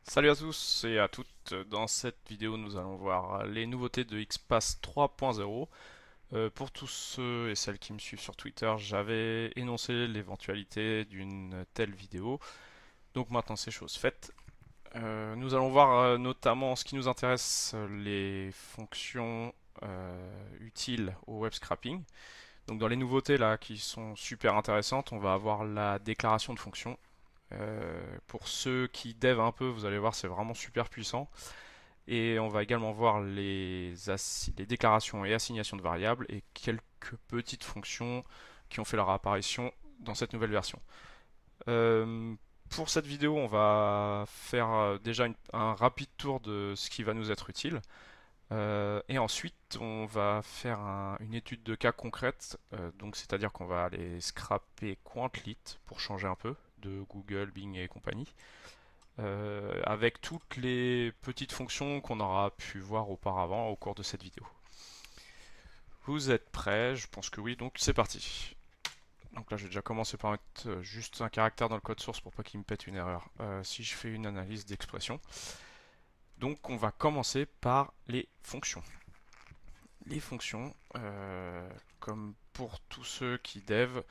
Salut à tous et à toutes. Dans cette vidéo, nous allons voir les nouveautés de XPath 3.0. Pour tous ceux et celles qui me suivent sur Twitter, j'avais énoncé l'éventualité d'une telle vidéo. Donc maintenant, c'est chose faite. Nous allons voir notamment ce qui nous intéresse, les fonctions utiles au web scrapping. Donc dans les nouveautés là qui sont super intéressantes, on va avoir la déclaration de fonction. Pour ceux qui dev un peu, vous allez voir, c'est vraiment super puissant. Et on va également voir les déclarations et assignations de variables et quelques petites fonctions qui ont fait leur apparition dans cette nouvelle version. Euh, pour cette vidéo, on va faire déjà un rapide tour de ce qui va nous être utile. Et ensuite, on va faire une étude de cas concrète. Donc, c'est-à-dire qu'on va aller scraper Quantlit pour changer un peu de Google, Bing et compagnie, avec toutes les petites fonctions qu'on aura pu voir auparavant au cours de cette vidéo. Vous êtes prêts? Je pense que oui, donc c'est parti. Donc là, je vais déjà commencer par mettre juste un caractère dans le code source pour pas qu'il me pète une erreur. Si je fais une analyse d'expression. Donc on va commencer par les fonctions. Les fonctions, comme pour tous ceux qui dev,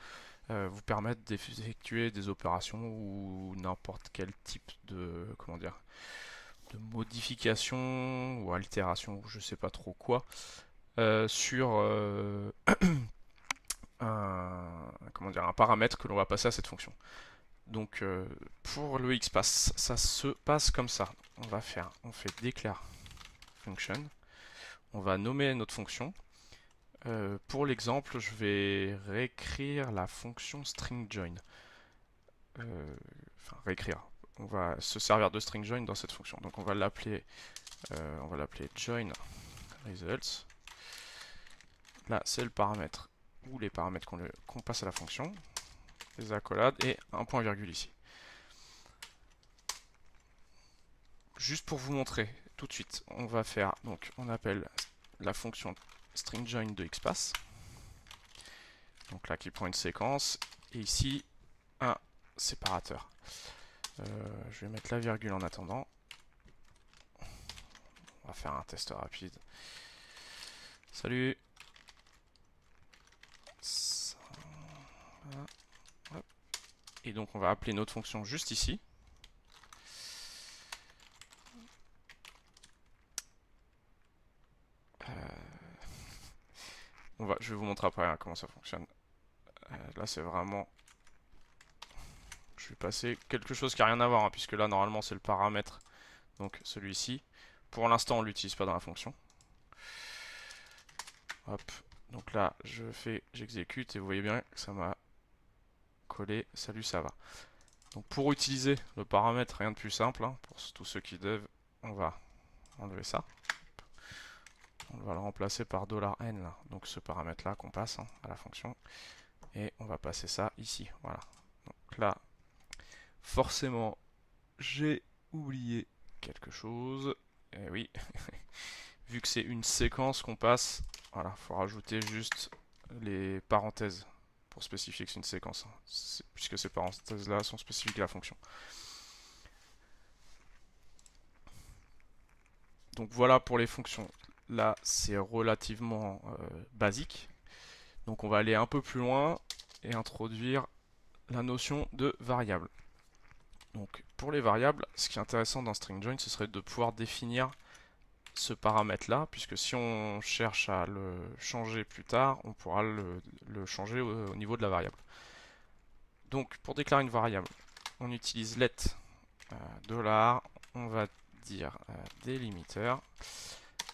vous permettent d'effectuer des opérations ou n'importe quel type de, comment dire, de modification ou altération, je sais pas trop quoi, sur comment dire, un paramètre que l'on va passer à cette fonction. Donc pour le XPath, ça se passe comme ça. On fait declare function, on va nommer notre fonction. Pour l'exemple, je vais réécrire la fonction string join. Enfin, réécrire. On va se servir de string join dans cette fonction. Donc on va l'appeler join results. Là, c'est le paramètre ou les paramètres qu'on passe à la fonction, les accolades et un point virgule ici. Juste pour vous montrer tout de suite, on va faire, donc on appelle la fonction string join de XPath. Donc là qui prend une séquence et ici un séparateur. Je vais mettre la virgule en attendant. On va faire un test rapide. Salut. Ça, voilà. Et donc on va appeler notre fonction juste ici. Je vais vous montrer après comment ça fonctionne. Là c'est vraiment... Je vais passer quelque chose qui n'a rien à voir, hein, puisque là normalement c'est le paramètre. Donc celui-ci. Pour l'instant on ne l'utilise pas dans la fonction. Hop. Donc là j'exécute et vous voyez bien que ça m'a collé. Salut, ça va. Donc pour utiliser le paramètre, rien de plus simple, hein, pour tous ceux qui dev, on va enlever ça. On va le remplacer par $n, là. Donc ce paramètre là qu'on passe, hein, à la fonction. Et on va passer ça ici. Voilà. Donc là, forcément, j'ai oublié quelque chose. Et oui, vu que c'est une séquence qu'on passe, voilà, faut rajouter juste les parenthèses pour spécifier que c'est une séquence, hein, puisque ces parenthèses là sont spécifiques à la fonction. Donc voilà pour les fonctions. Là, c'est relativement basique. Donc on va aller un peu plus loin et introduire la notion de variable. Donc pour les variables, ce qui est intéressant dans string join, ce serait de pouvoir définir ce paramètre-là, puisque si on cherche à le changer plus tard, on pourra le changer au niveau de la variable. Donc pour déclarer une variable, on utilise let $, on va dire délimiter.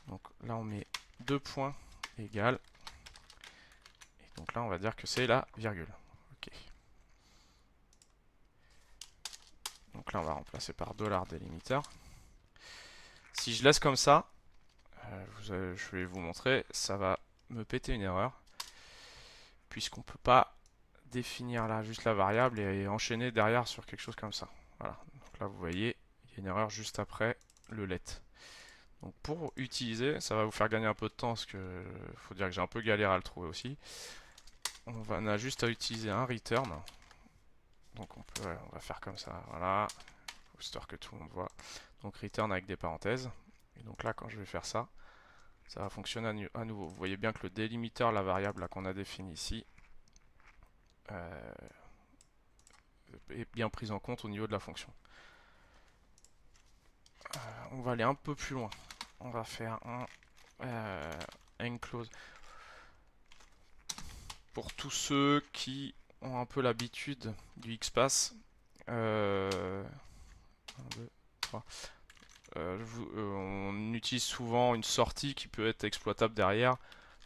Donc là on met 2 points égal. Et donc là on va dire que c'est la virgule. Ok. Donc là on va remplacer par $délimiter. Si je laisse comme ça, je vais vous montrer, ça va me péter une erreur. Puisqu'on ne peut pas définir là juste la variable et enchaîner derrière sur quelque chose comme ça. Voilà. Donc là vous voyez, il y a une erreur juste après le let. Donc pour utiliser, ça va vous faire gagner un peu de temps parce que faut dire que j'ai un peu galéré à le trouver aussi. On a juste à utiliser un return. Donc on va faire comme ça, voilà, histoire que tout le monde voit. donc return avec des parenthèses. Et donc là, quand je vais faire ça, ça va fonctionner à nouveau. Vous voyez bien que le délimiteur, la variable qu'on a définie ici, est bien prise en compte au niveau de la fonction. On va aller un peu plus loin. On va faire un enclose. Pour tous ceux qui ont un peu l'habitude du XPath, 1, 2, 3. On utilise souvent une sortie qui peut être exploitable derrière.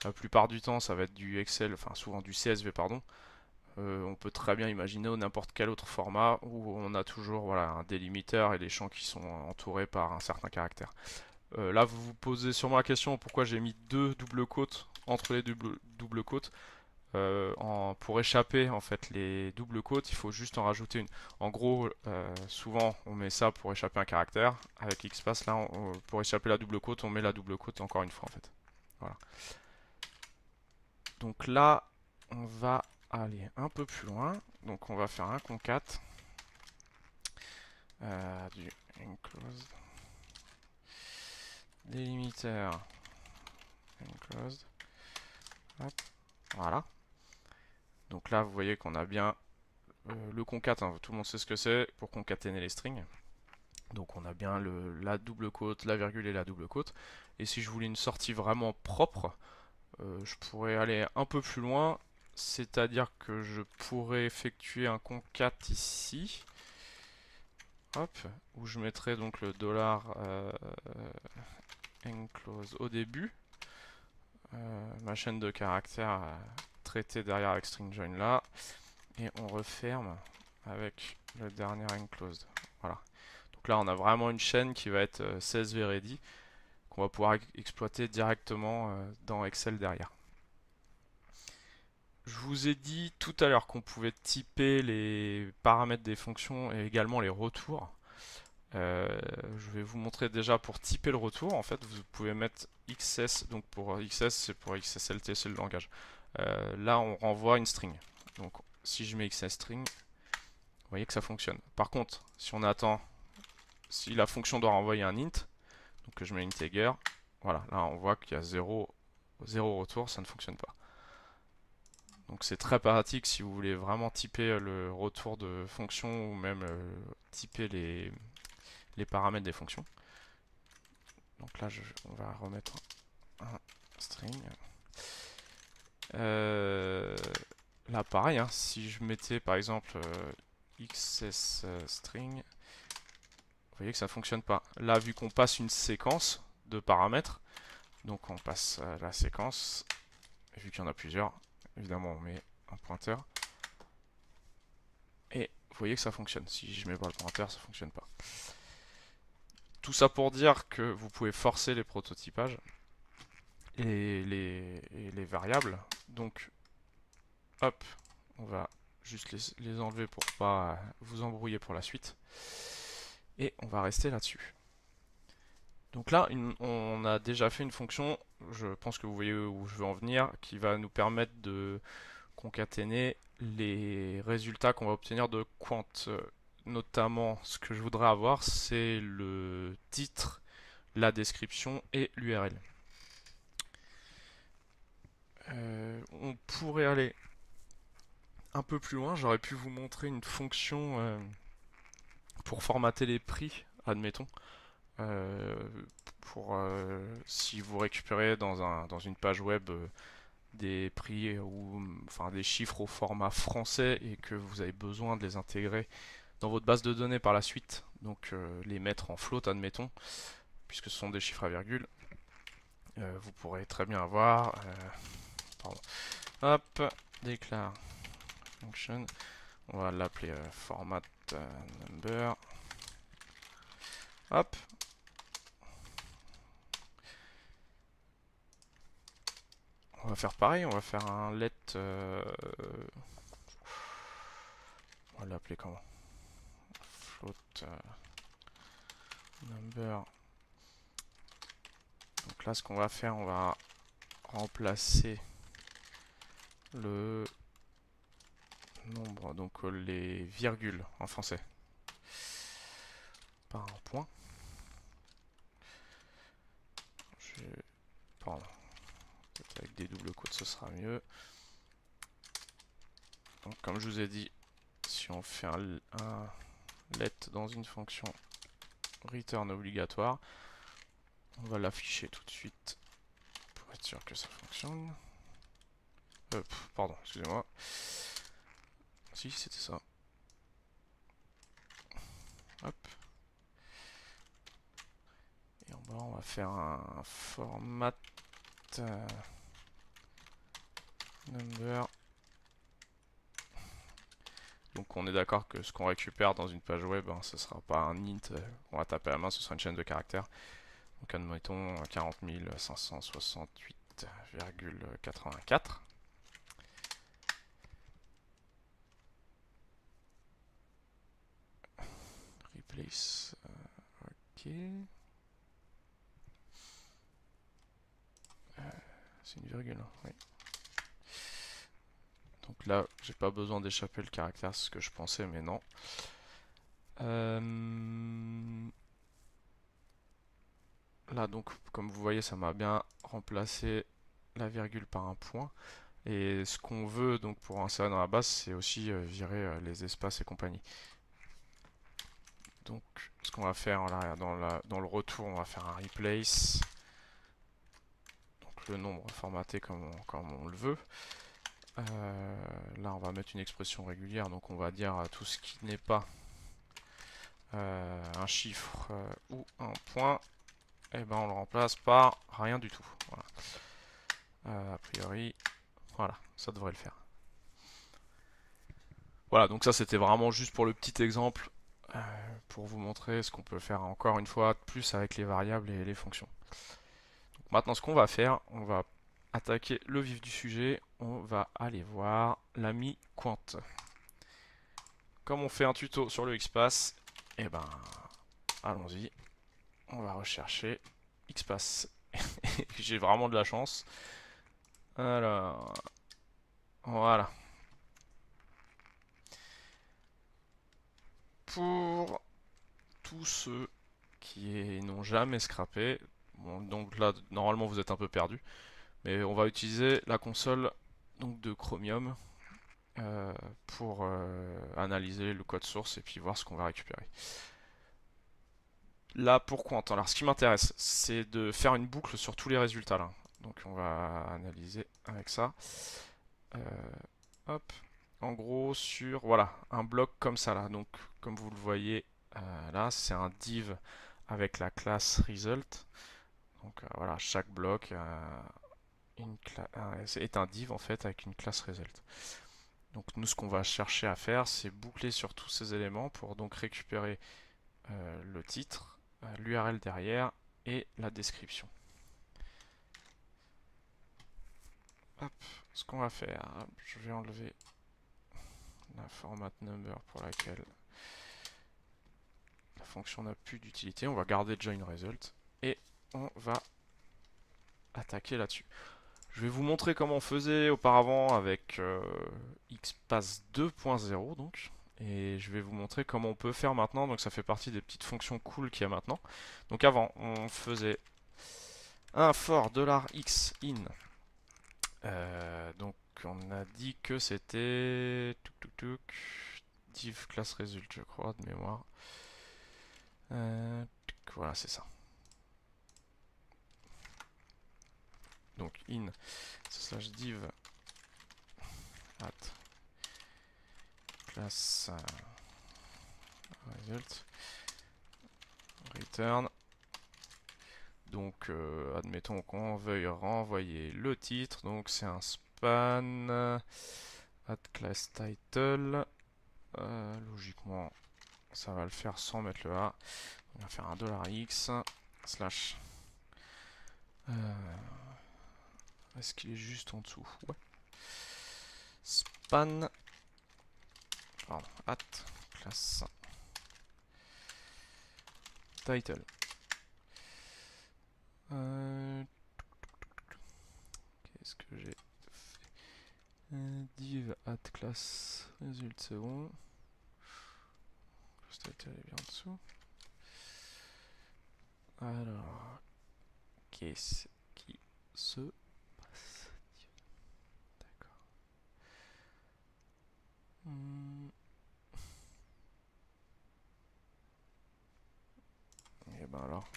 La plupart du temps, ça va être du Excel, enfin souvent du CSV, pardon. On peut très bien imaginer n'importe quel autre format où on a toujours voilà, un délimiteur et des champs qui sont entourés par un certain caractère. Là, vous vous posez sûrement la question pourquoi j'ai mis deux doubles quotes entre les doubles quotes. Pour échapper en fait les doubles quotes, il faut juste en rajouter une. En gros, souvent on met ça pour échapper un caractère. Avec XPath, là, pour échapper la double quote, on met la double quote encore une fois en fait. Voilà. Donc là, on va aller un peu plus loin. Donc on va faire un concat du enclosed délimiter enclosed. Hop, voilà. Donc là, vous voyez qu'on a bien le concat, hein, tout le monde sait ce que c'est pour concaténer les strings. Donc on a bien la double quote, la virgule et la double quote. Et si je voulais une sortie vraiment propre, je pourrais aller un peu plus loin. C'est-à-dire que je pourrais effectuer un concat ici. Hop, où je mettrais donc le dollar enclose au début. Ma chaîne de caractères traitée derrière avec string join là. Et on referme avec le dernier enclosed. Voilà. Donc là, on a vraiment une chaîne qui va être CSV ready, qu'on va pouvoir exploiter directement dans Excel derrière. Je vous ai dit tout à l'heure qu'on pouvait typer les paramètres des fonctions et également les retours. Je vais vous montrer déjà pour typer le retour. En fait, vous pouvez mettre XS, donc pour XS, c'est pour XSLT, c'est le langage. Là, on renvoie une string. Donc, si je mets XS string, vous voyez que ça fonctionne. Par contre, si on attend, si la fonction doit renvoyer un int, donc que je mets integer, voilà, là on voit qu'il y a 0 retour, ça ne fonctionne pas. Donc c'est très pratique si vous voulez vraiment typer le retour de fonction ou même typer les paramètres des fonctions. Donc là, on va remettre un string. Là, pareil, hein, si je mettais par exemple XS string, vous voyez que ça ne fonctionne pas. Là, vu qu'on passe une séquence de paramètres, donc on passe la séquence, vu qu'il y en a plusieurs, évidemment on met un pointeur. Et vous voyez que ça fonctionne. Si je mets pas le pointeur, ça fonctionne pas. Tout ça pour dire que vous pouvez forcer les prototypages et les variables. Donc, hop, on va juste les enlever pour pas vous embrouiller pour la suite. Et on va rester là-dessus. Donc là, on a déjà fait une fonction, je pense que vous voyez où je veux en venir, qui va nous permettre de concaténer les résultats qu'on va obtenir de Quant. Notamment, ce que je voudrais avoir, c'est le titre, la description et l'URL. On pourrait aller un peu plus loin. J'aurais pu vous montrer une fonction pour formater les prix, admettons. Si vous récupérez dans une page web des prix ou enfin des chiffres au format français et que vous avez besoin de les intégrer dans votre base de données par la suite, donc les mettre en float, admettons, puisque ce sont des chiffres à virgule, vous pourrez très bien avoir, pardon, hop, déclare function, on va l'appeler format number, hop, on va faire pareil, on va faire un let, on va l'appeler comment, float number. Donc là, ce qu'on va faire, on va remplacer le nombre, donc les virgules en français, par un point. pardon. Peut-être avec des doubles quotes ce sera mieux. Donc comme je vous ai dit, si on fait un let dans une fonction return obligatoire, on va l'afficher tout de suite pour être sûr que ça fonctionne. Pardon, excusez-moi. Si, c'était ça. Hop. Et en bas, on va faire un format number. Donc on est d'accord que ce qu'on récupère dans une page web, hein, ce ne sera pas un int qu'on va taper à la main, ce sera une chaîne de caractères. Donc admettons 40 568,84. Replace. Ok. C'est une virgule, hein, oui. Donc là, j'ai pas besoin d'échapper le caractère, c'est ce que je pensais, mais non. Là, donc, comme vous voyez, ça m'a bien remplacé la virgule par un point. Et ce qu'on veut donc pour insérer dans la base, c'est aussi virer les espaces et compagnie. Donc, ce qu'on va faire là, dans le retour, on va faire un replace. Donc, le nombre formaté comme on le veut. Là, on va mettre une expression régulière, donc on va dire tout ce qui n'est pas un chiffre ou un point, et ben on le remplace par rien du tout. Voilà. A priori, voilà, ça devrait le faire. Voilà, donc ça c'était vraiment juste pour le petit exemple, pour vous montrer ce qu'on peut faire encore une fois de plus avec les variables et les fonctions. Donc maintenant, ce qu'on va faire, on va attaquer le vif du sujet, on va aller voir l'ami Quant. Comme on fait un tuto sur le XPath, et ben allons-y, on va rechercher XPath. J'ai vraiment de la chance. Alors, voilà. Pour tous ceux qui n'ont jamais scrappé, bon, donc là normalement vous êtes un peu perdu, mais on va utiliser la console donc de Chromium pour analyser le code source et puis voir ce qu'on va récupérer. Là, pour Quant, alors ce qui m'intéresse, c'est de faire une boucle sur tous les résultats là. Donc on va analyser avec ça. Hop. En gros, sur voilà, un bloc comme ça là. Donc comme vous le voyez là, c'est un div avec la classe result. Donc voilà, chaque bloc est un div en fait avec une classe result. Donc nous, ce qu'on va chercher à faire, c'est boucler sur tous ces éléments pour donc récupérer le titre, l'URL derrière et la description. Hop, ce qu'on va faire, je vais enlever la format number pour laquelle la fonction n'a plus d'utilité. On va garder join result et on va attaquer là-dessus. Je vais vous montrer comment on faisait auparavant avec XPath 2.0 donc. Et je vais vous montrer comment on peut faire maintenant. Donc ça fait partie des petites fonctions cool qu'il y a maintenant. Donc avant, on faisait un for $x in. Donc on a dit que c'était div class result, je crois, de mémoire. Voilà, c'est ça. Donc in slash div at class result return. Donc admettons qu'on veuille renvoyer le titre, donc c'est un span at class title. Logiquement ça va le faire sans mettre le A. On va faire un $x slash. Est-ce qu'il est juste en dessous? Ouais. Span. Pardon, at class title. Qu'est-ce que j'ai fait? Div at class result, c'est bon. Class title est bien en dessous. Alors, qu'est-ce qui se passe? D'accord. Et ben alors.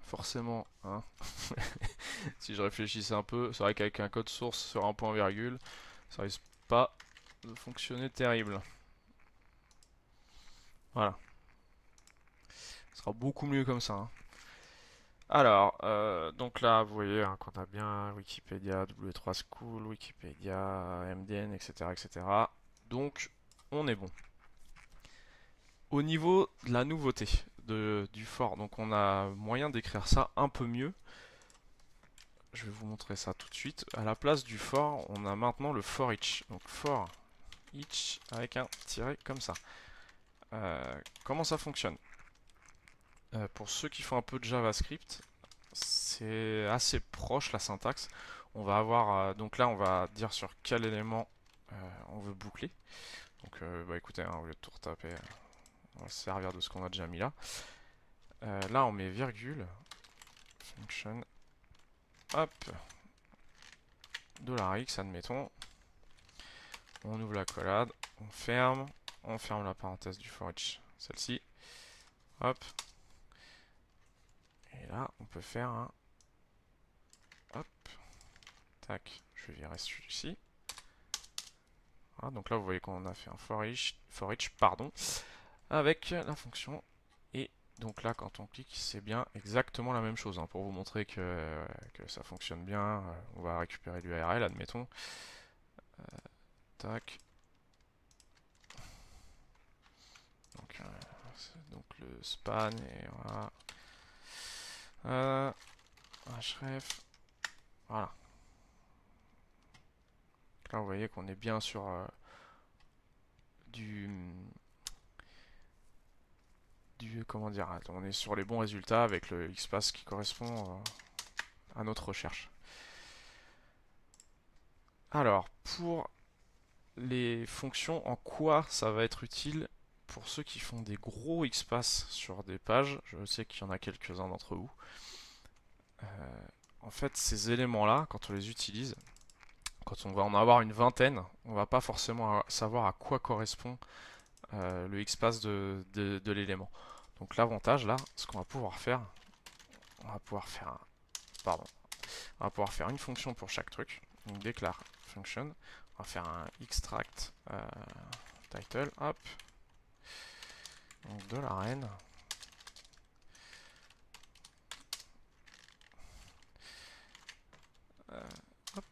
Forcément, hein. Si je réfléchissais un peu, c'est vrai qu'avec un code source sur un point virgule, ça risque pas de fonctionner terrible. Voilà. Ce sera beaucoup mieux comme ça, hein. Alors, donc là, vous voyez hein, qu'on a bien Wikipédia, W3 School, Wikipédia, MDN, etc., etc. Donc, on est bon. Au niveau de la nouveauté du for, donc on a moyen d'écrire ça un peu mieux. Je vais vous montrer ça tout de suite. À la place du for, on a maintenant le for each. Donc for each avec un tiret comme ça. Comment ça fonctionne? Pour ceux qui font un peu de JavaScript, c'est assez proche la syntaxe. On va avoir, donc là on va dire sur quel élément on veut boucler. Donc bah écoutez, hein, au lieu de tout retaper, on va se servir de ce qu'on a déjà mis là. Là on met virgule, function, hop, $x admettons. On ouvre la collade, on ferme la parenthèse du for each, celle-ci, hop. Et là on peut faire un, hop, tac, je vais virer celui-ci. Voilà, donc là vous voyez qu'on a fait un for each, pardon, avec la fonction. Et donc là quand on clique c'est bien exactement la même chose, hein. Pour vous montrer que ça fonctionne bien, on va récupérer l'URL admettons. Tac. Donc le span et voilà. Href. Voilà. Là vous voyez qu'on est bien sur du comment dire, on est sur les bons résultats avec le XPath qui correspond à notre recherche. Alors, pour les fonctions, en quoi ça va être utile pour ceux qui font des gros XPath sur des pages? Je sais qu'il y en a quelques-uns d'entre vous. En fait, ces éléments-là, quand on les utilise, quand on va en avoir une vingtaine, on va pas forcément savoir à quoi correspond le XPath de l'élément. Donc l'avantage là, ce qu'on va pouvoir faire, on va pouvoir faire on va pouvoir faire une fonction pour chaque truc. Donc déclare function, on va faire un extract title, hop. Donc $n. Hop.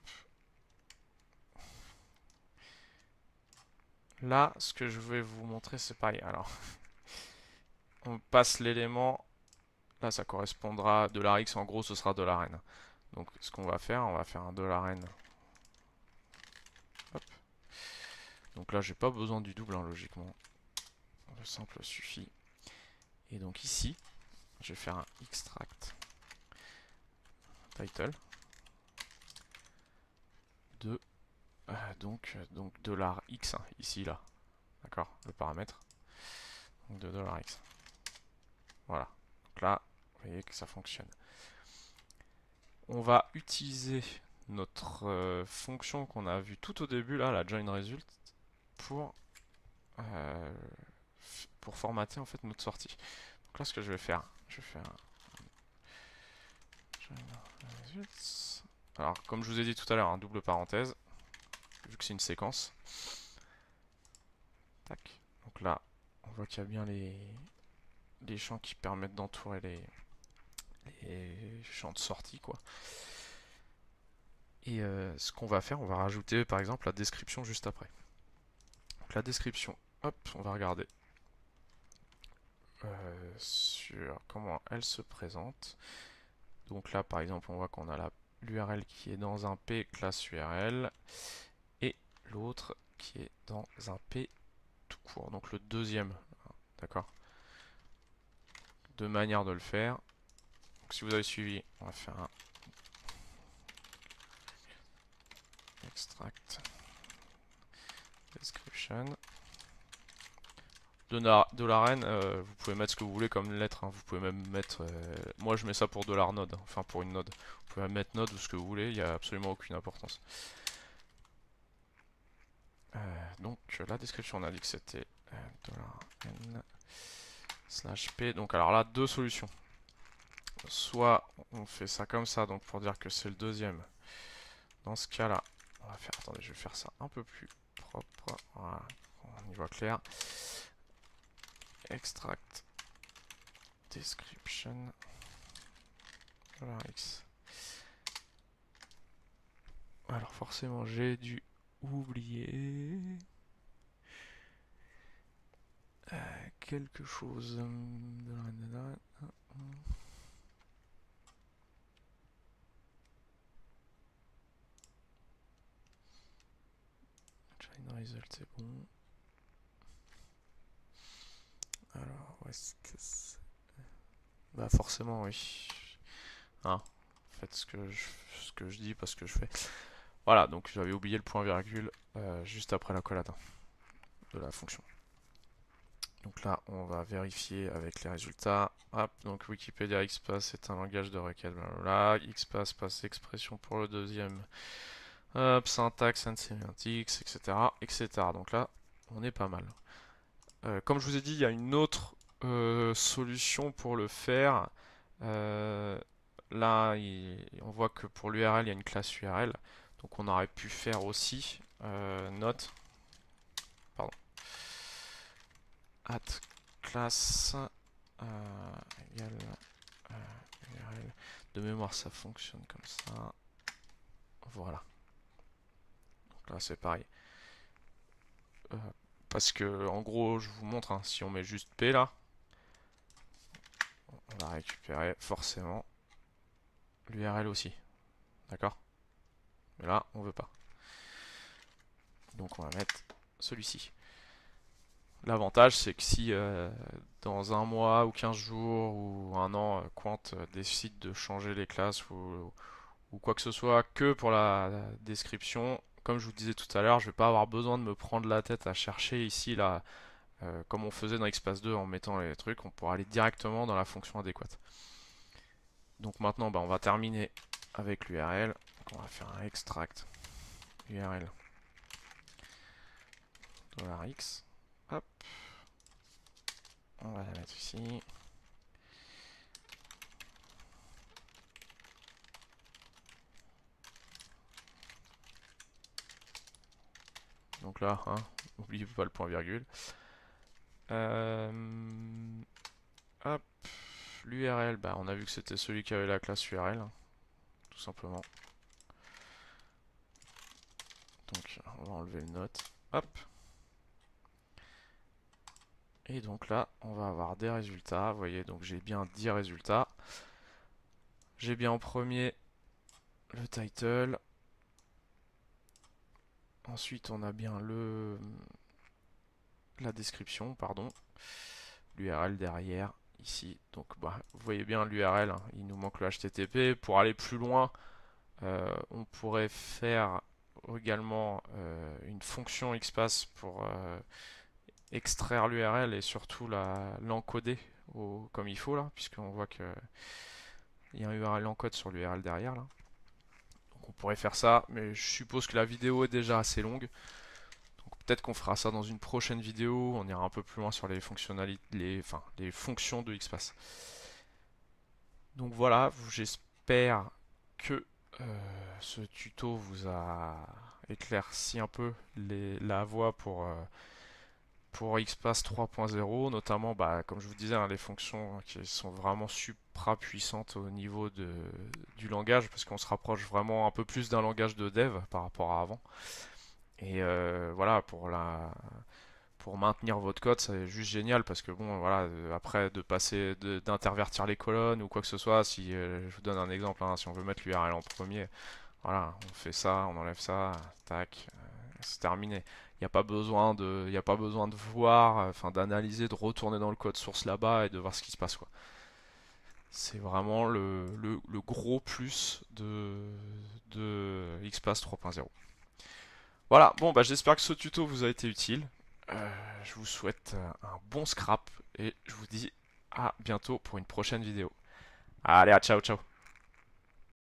Là, ce que je vais vous montrer, c'est pareil. Alors, on passe l'élément. Là, ça correspondra à $x. En gros, ce sera $n. Donc, ce qu'on va faire, on va faire un $n. Hop. Donc là, j'ai pas besoin du double, hein, logiquement. Le simple suffit. Et donc ici, je vais faire un extract title de donc $x, hein, ici là, d'accord, le paramètre donc de $x. Voilà. Donc là, vous voyez que ça fonctionne. On va utiliser notre fonction qu'on a vue tout au début là, la join result, pour formater en fait notre sortie. Donc là, ce que je vais faire un join results. Alors, comme je vous ai dit tout à l'heure, un double parenthèse, vu que c'est une séquence. Tac. Donc là, on voit qu'il y a bien les champs qui permettent d'entourer les champs de sortie, quoi. Et ce qu'on va faire, on va rajouter par exemple la description juste après. Donc la description, hop, on va regarder sur comment elle se présente. Donc là, par exemple, on voit qu'on a l'URL qui est dans un P classe URL et l'autre qui est dans un P tout court. Donc le deuxième, d'accord. Deux manières de le faire. Donc si vous avez suivi, on va faire un extract description. $n, vous pouvez mettre ce que vous voulez comme lettre, hein. Vous pouvez même mettre, moi je mets ça pour $node, enfin pour une node. Vous pouvez même mettre node ou ce que vous voulez, il n'y a absolument aucune importance. Donc la description, on a dit que c'était $n /p. Donc alors là, deux solutions. Soit on fait ça comme ça, donc pour dire que c'est le deuxième. Dans ce cas-là, on va faire, attendez, je vais faire ça un peu plus propre. Voilà, on y voit clair. Extract description $x. Alors forcément, j'ai dû oublier quelque chose. China result, c'est bon. Alors, où est-ce que c'est? Bah forcément, oui. Hein, faites ce que je dis, pas ce que je fais. Voilà, donc j'avais oublié le point virgule juste après l'accolade de la fonction. Donc là, on va vérifier avec les résultats. Hop, donc Wikipédia XPath est un langage de requête, blablabla. XPath passe expression pour le deuxième. Hop, syntaxe and semantics, etc., etc. Donc là, on est pas mal. Comme je vous ai dit, il y a une autre solution pour le faire. Là, on voit que pour l'URL, il y a une classe URL. Donc on aurait pu faire aussi note, pardon, at class égale URL. De mémoire, ça fonctionne comme ça. Voilà. Donc là, c'est pareil. Parce que, en gros, je vous montre, hein, si on met juste P là, on va récupérer forcément l'URL aussi. D'accord? Mais là, on veut pas. Donc on va mettre celui-ci. L'avantage, c'est que si dans un mois ou 15 jours ou un an, Quant décide de changer les classes ou quoi que ce soit que pour la description, comme je vous disais tout à l'heure, je vais pas avoir besoin de me prendre la tête à chercher ici là, comme on faisait dans XPath 2 en mettant les trucs, on pourra aller directement dans la fonction adéquate. Donc maintenant, bah, on va terminer avec l'URL. On va faire un extract URL $x. Hop. On va la mettre ici. Donc là, hein, n'oubliez pas le point virgule. Hop, l'URL, bah, on a vu que c'était celui qui avait la classe URL, hein, tout simplement. Donc on va enlever le note. Hop. Et donc là, on va avoir des résultats. Vous voyez, donc j'ai bien 10 résultats. J'ai bien en premier le title. Ensuite, on a bien la description, pardon. L'URL derrière, ici. Donc, bah, vous voyez bien l'URL, hein, il nous manque le HTTP. Pour aller plus loin, on pourrait faire également une fonction XPath pour extraire l'URL et surtout l'encoder comme il faut là, puisqu'on voit que il y a un URL encode sur l'URL derrière là. Donc on pourrait faire ça, mais je suppose que la vidéo est déjà assez longue. Donc peut-être qu'on fera ça dans une prochaine vidéo, on ira un peu plus loin sur les fonctionnalités, enfin, les fonctions de XPath. Donc voilà, j'espère que ce tuto vous a éclairci un peu la voie pour XPath 3.0, notamment, bah, comme je vous disais, hein, les fonctions qui sont vraiment supra puissantes au niveau du langage, parce qu'on se rapproche vraiment un peu plus d'un langage de dev par rapport à avant. Et voilà, pour maintenir votre code, c'est juste génial, parce que bon, voilà, après de passer, d'intervertir les colonnes ou quoi que ce soit, si je vous donne un exemple, hein, si on veut mettre l'URL en premier, voilà, on fait ça, on enlève ça, tac, c'est terminé. Il n'y a pas besoin il y a pas besoin de voir, enfin d'analyser, de retourner dans le code source là-bas et de voir ce qui se passe, quoi. C'est vraiment le gros plus de XPath 3.0. Voilà, bon bah j'espère que ce tuto vous a été utile. Je vous souhaite un bon scrap et je vous dis à bientôt pour une prochaine vidéo. Allez, à ciao ciao.